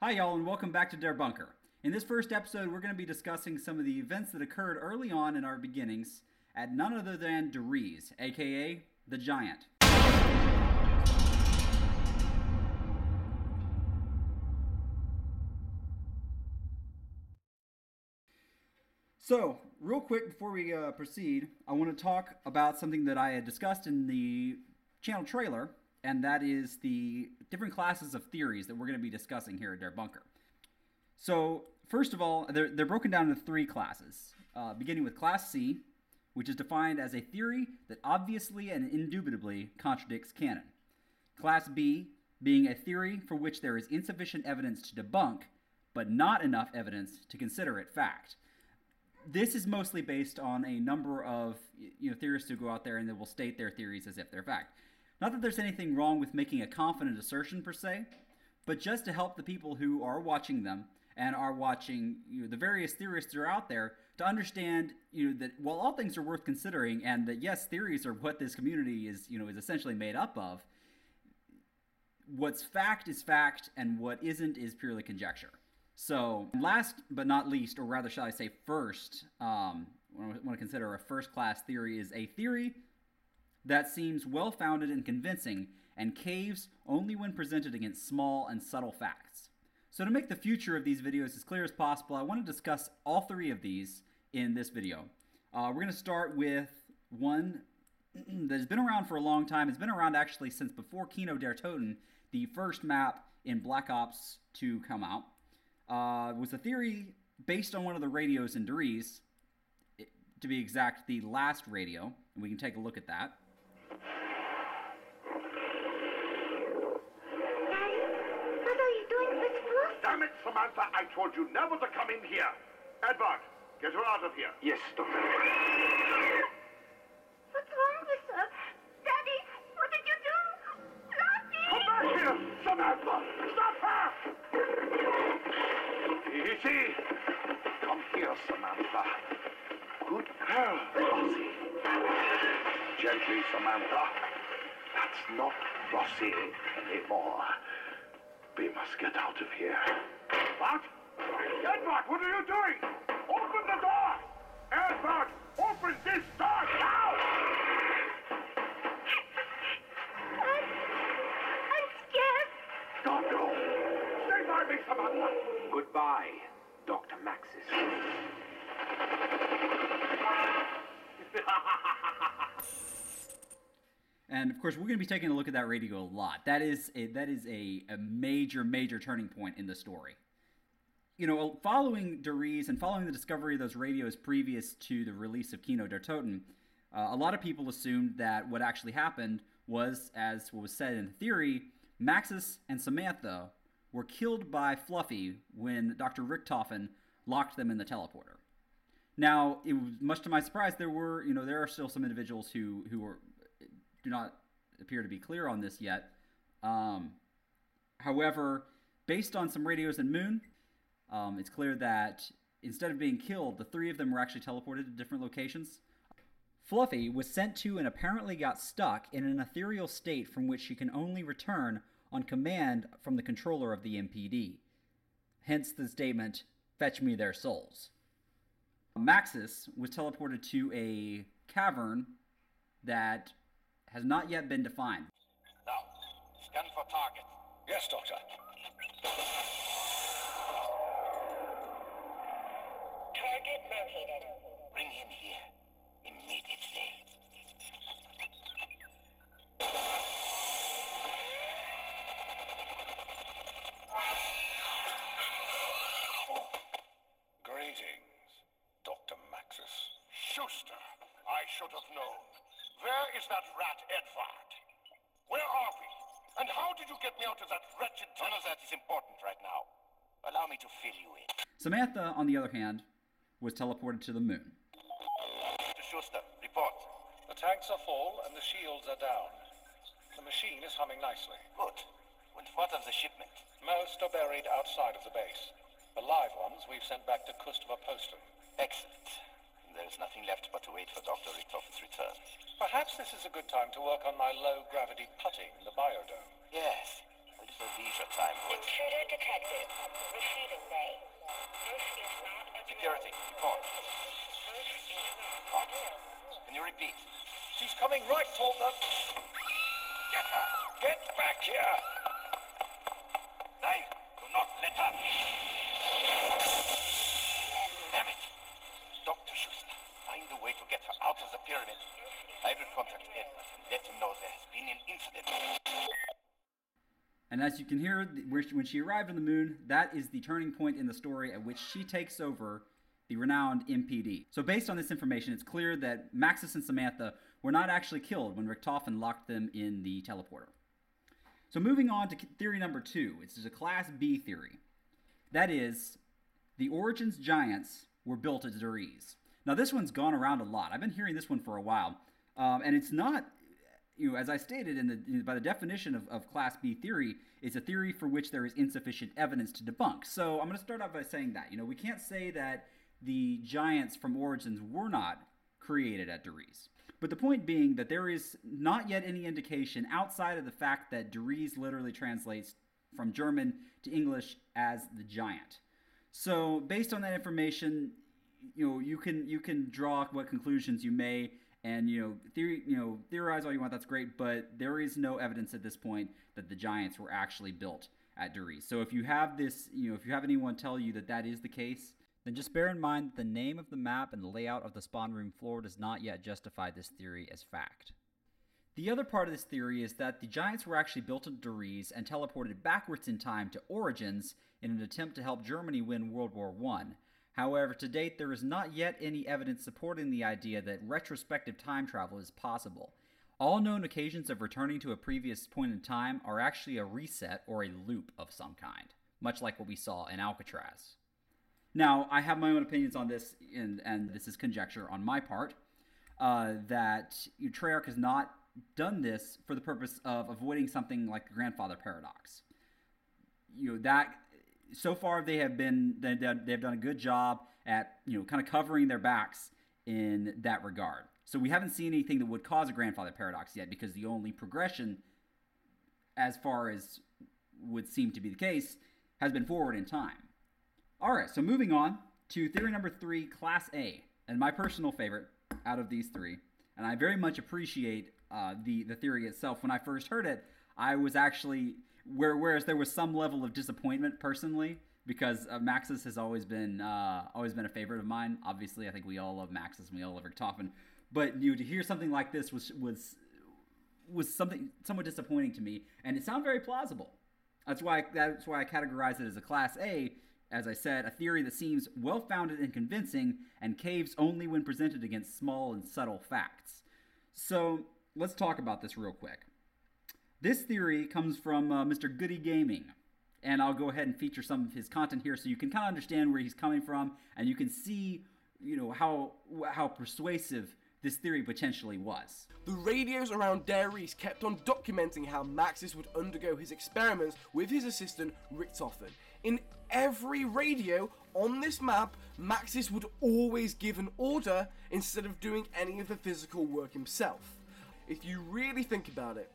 Hi y'all and welcome back to Derbunker. In this first episode, we're going to be discussing some of the events that occurred early on in our beginnings at none other than Riese, aka the Giant. So, real quick before we proceed, I want to talk about something that I had discussed in the channel trailer, and that is the different classes of theories that we're going to be discussing here at Derbunker. So, first of all, they're broken down into three classes, beginning with Class C, which is defined as a theory that obviously and indubitably contradicts canon. Class B being a theory for which there is insufficient evidence to debunk, but not enough evidence to consider it fact. This is mostly based on a number of theorists who go out there and they will state their theories as if they're fact. Not that there's anything wrong with making a confident assertion per se, but just to help the people who are watching them and are watching the various theorists that are out there to understand that while all things are worth considering and that yes, theories are what this community is essentially made up of, what's fact is fact and what isn't is purely conjecture. So last but not least, or rather shall I say first, what I want to consider a first-class theory is a theory that seems well-founded and convincing and caves only when presented against small and subtle facts. So to make the future of these videos as clear as possible, I want to discuss all three of these in this video. We're going to start with one that has been around for a long time. It's been around actually since before Kino der Toten, the first map in Black Ops 2 come out. Was a theory based on one of the radios in Riese, to be exact, the last radio, and we can take a look at that. What are you doing with Fluff? Damn it, Samantha, I told you never to come in here. Edward, get her out of here. Yes, Doctor. What's wrong with her? Daddy, what did you do? Lottie! Come back here, Samantha! Stop her! Easy. Come here, Samantha. Good girl, Rosie. Gently, Samantha. That's not Rosie anymore. We must get out of here. What? Edward, what are you doing? Open the door! Edward, open this door now! I'm scared. Don't go! Stay by me, Samantha! Goodbye, Dr. Maxis. And of course, we're going to be taking a look at that radio a lot. That is a major turning point in the story. Following Riese and following the discovery of those radios previous to the release of Kino der Toten, a lot of people assumed that what actually happened was, as was said in theory, Maxis and Samantha were killed by Fluffy when Dr. Richtofen locked them in the teleporter. Now, it was much to my surprise, there are still some individuals who do not appear to be clear on this yet. However, based on some radios in Moon, it's clear that instead of being killed, the three of them were actually teleported to different locations. Fluffy was sent to and apparently got stuck in an ethereal state from which she can only return on command from the controller of the MPD. Hence the statement, "Fetch me their souls." Maxis was teleported to a cavern that has not yet been defined. Now, scan for target. Yes, Doctor. Target located. Bring him here immediately. Greetings, Dr. Maxis. Schuster, I should have known. Where is that rat Edward? Where are we? And how did you get me out of that wretched... None of that is important right now. Allow me to fill you in. Samantha, on the other hand, was teleported to the Moon. Mr. Schuster, report. The tanks are full and the shields are down. The machine is humming nicely. Good. And what of the shipment? Most are buried outside of the base. The live ones we've sent back to Kustva Postum. Excellent. There is nothing left but to wait for Dr. Richtofen's return. Perhaps this is a good time to work on my low-gravity putting in the biodome. Yes. Well, For leisure time, would. Intruder detected. Receiving bay. This is not a Security, report. This is not What? Can you repeat? She's coming right toward us. Get her! Get back here! Hey, do not let her! Damn it! Dr. Schuster, find a way to get her out of the pyramid. I will contact Edward and let him know there has been an incident. And as you can hear, when she arrived on the moon, that is the turning point in the story at which she takes over the renowned MPD. So based on this information, it's clear that Maxis and Samantha were not actually killed when Richtofen locked them in the teleporter. So moving on to theory number 2, it's a Class B theory. That is, the Origins giants were built at Riese. Now this one's gone around a lot. I've been hearing this one for a while, and it's not, as I stated by the definition of Class B theory, it's a theory for which there is insufficient evidence to debunk. So I'm going to start off by saying that we can't say that the giants from Origins were not created at Riese. But the point being that there is not yet any indication outside of the fact that Riese literally translates from German to English as the giant. So based on that information, you can draw what conclusions you may, and theorize all you want. That's great, but there is no evidence at this point that the giants were actually built at Riese. So if you have this, if you have anyone tell you that that is the case, then just bear in mind that the name of the map and the layout of the spawn room floor does not yet justify this theory as fact. The other part of this theory is that the giants were actually built at Riese and teleported backwards in time to Origins in an attempt to help Germany win World War I. However, to date, there is not yet any evidence supporting the idea that retrospective time travel is possible. All known occasions of returning to a previous point in time are actually a reset or a loop of some kind, much like what we saw in Alcatraz. Now, I have my own opinions on this, and this is conjecture on my part, that Treyarch has not done this for the purpose of avoiding something like the grandfather paradox. That so far they've done a good job at kind of covering their backs in that regard. So we haven't seen anything that would cause a grandfather paradox yet, because the only progression, as far as would seem to be the case, has been forward in time. All right, so moving on to theory number 3, Class A, and my personal favorite out of these three. And I very much appreciate the theory itself. When I first heard it, I was actually, whereas there was some level of disappointment personally, because Maxis has always been a favorite of mine. Obviously, I think we all love Maxis and we all love Richtofen. But to hear something like this was something somewhat disappointing to me, and it sounded very plausible. That's why I categorize it as a Class A. As I said, a theory that seems well-founded and convincing and caves only when presented against small and subtle facts. So let's talk about this real quick. This theory comes from Mr. Goody Gaming, and I'll go ahead and feature some of his content here so you can kind of understand where he's coming from, and you can see, how persuasive this theory potentially was. The radios around Riese kept on documenting how Maxis would undergo his experiments with his assistant Richtofen. In every radio on this map, Maxis would always give an order instead of doing any of the physical work himself. If you really think about it,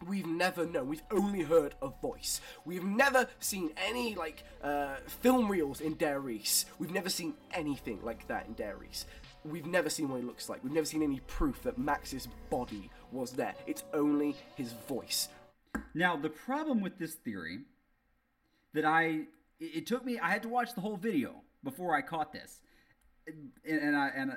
we've never known, we've only heard a voice. We've never seen any film reels in Riese. We've never seen anything like that in Riese. We've never seen what he looks like. We've never seen any proof that Maxis' body was there. It's only his voice. Now, the problem with this theory that I had to watch the whole video before I caught this, and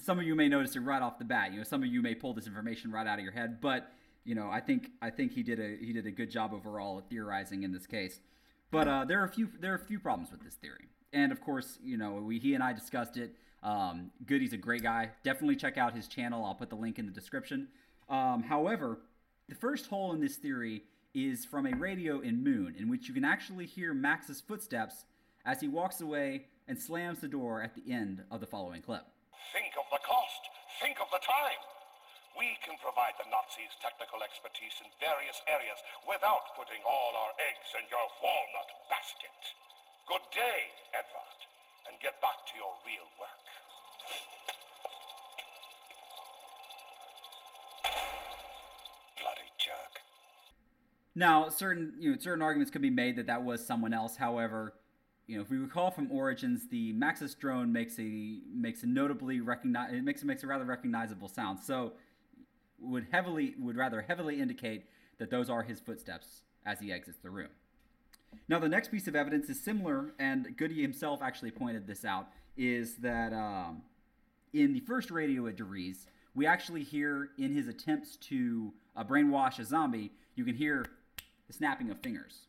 some of you may notice it right off the bat. Some of you may pull this information right out of your head, but I think he did a good job overall at theorizing in this case. But there are a few problems with this theory, and of course, he and I discussed it. Goody's a great guy. Definitely check out his channel. I'll put the link in the description. However, the first hole in this theory is from a radio in Moon, in which you can actually hear Max's footsteps as he walks away and slams the door at the end of the following clip. Think of the cost. Think of the time. We can provide the Nazis technical expertise in various areas without putting all our eggs in your walnut basket. Good day, Edward, and get back to your real work. Bloody jerk. Now, certain arguments could be made that that was someone else. However, if we recall from Origins, the Maxis drone makes a rather recognizable sound. So, would rather heavily indicate that those are his footsteps as he exits the room. Now, the next piece of evidence is similar, and Goody himself actually pointed this out, is that in the first radio at Riese, we actually hear, in his attempts to brainwash a zombie, you can hear the snapping of fingers.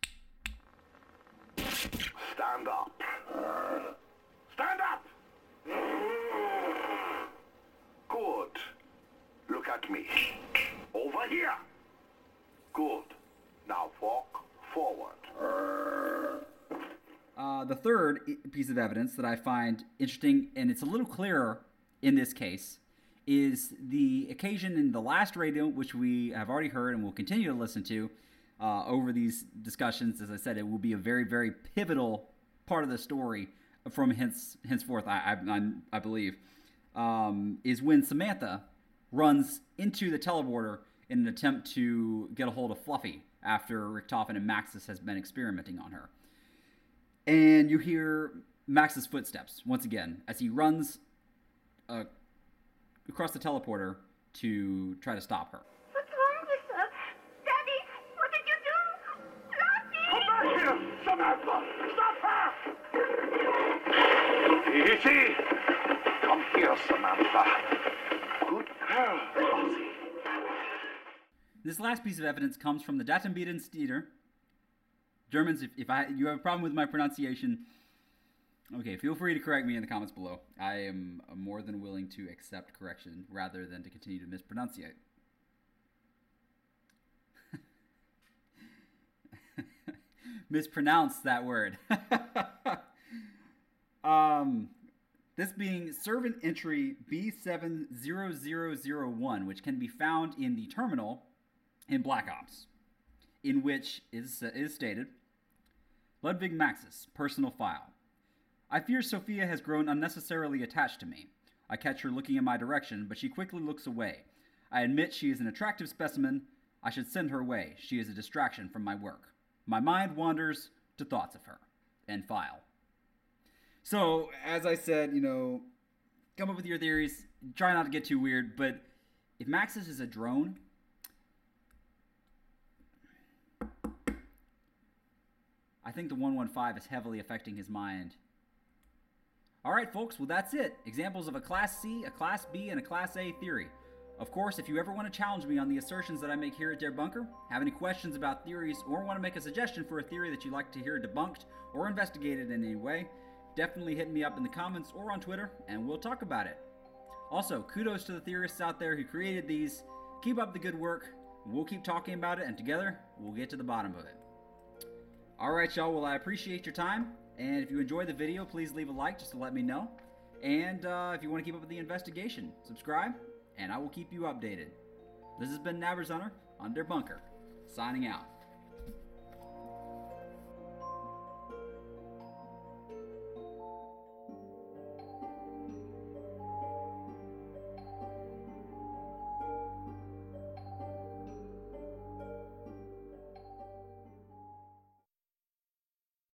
Stand up. Stand up! Good. Look at me. Over here. Good. Now walk forward. The third piece of evidence that I find interesting, and it's a little clearer in this case, is the occasion in the last radio, which we have already heard and will continue to listen to over these discussions. As I said, it will be a very, very pivotal part of the story from henceforth, I believe, is when Samantha runs into the teleporter in an attempt to get a hold of Fluffy after Richtofen and Maxis has been experimenting on her. And you hear Max's footsteps once again as he runs across the teleporter to try to stop her. What's wrong with her? Daddy, what did you do? Lottie! Come back here, Samantha! Stop her! Easy! Come here, Samantha. Good girl, Rosie. This last piece of evidence comes from the Datenbieten Steeder. Germans, if you have a problem with my pronunciation, okay, feel free to correct me in the comments below. I am more than willing to accept correction rather than to continue to mispronunciate. Mispronounce that word. This being servant entry B70001, which can be found in the terminal in Black Ops, in which is stated, Ludwig Maxis, personal file. I fear Sophia has grown unnecessarily attached to me. I catch her looking in my direction, but she quickly looks away. I admit she is an attractive specimen. I should send her away. She is a distraction from my work. My mind wanders to thoughts of her. End file. So, as I said, come up with your theories. Try not to get too weird, but if Maxis is a drone, I think the 115 is heavily affecting his mind. Alright folks, well that's it. Examples of a Class C, a Class B, and a Class A theory. Of course, if you ever want to challenge me on the assertions that I make here at Derbunker, have any questions about theories, or want to make a suggestion for a theory that you'd like to hear debunked or investigated in any way, definitely hit me up in the comments or on Twitter, and we'll talk about it. Also, kudos to the theorists out there who created these. Keep up the good work. We'll keep talking about it, and together, we'll get to the bottom of it. Alright y'all, well I appreciate your time, and if you enjoyed the video, please leave a like just to let me know. And if you want to keep up with the investigation, subscribe, and I will keep you updated. This has been Naberzunner on Derbunker, signing out.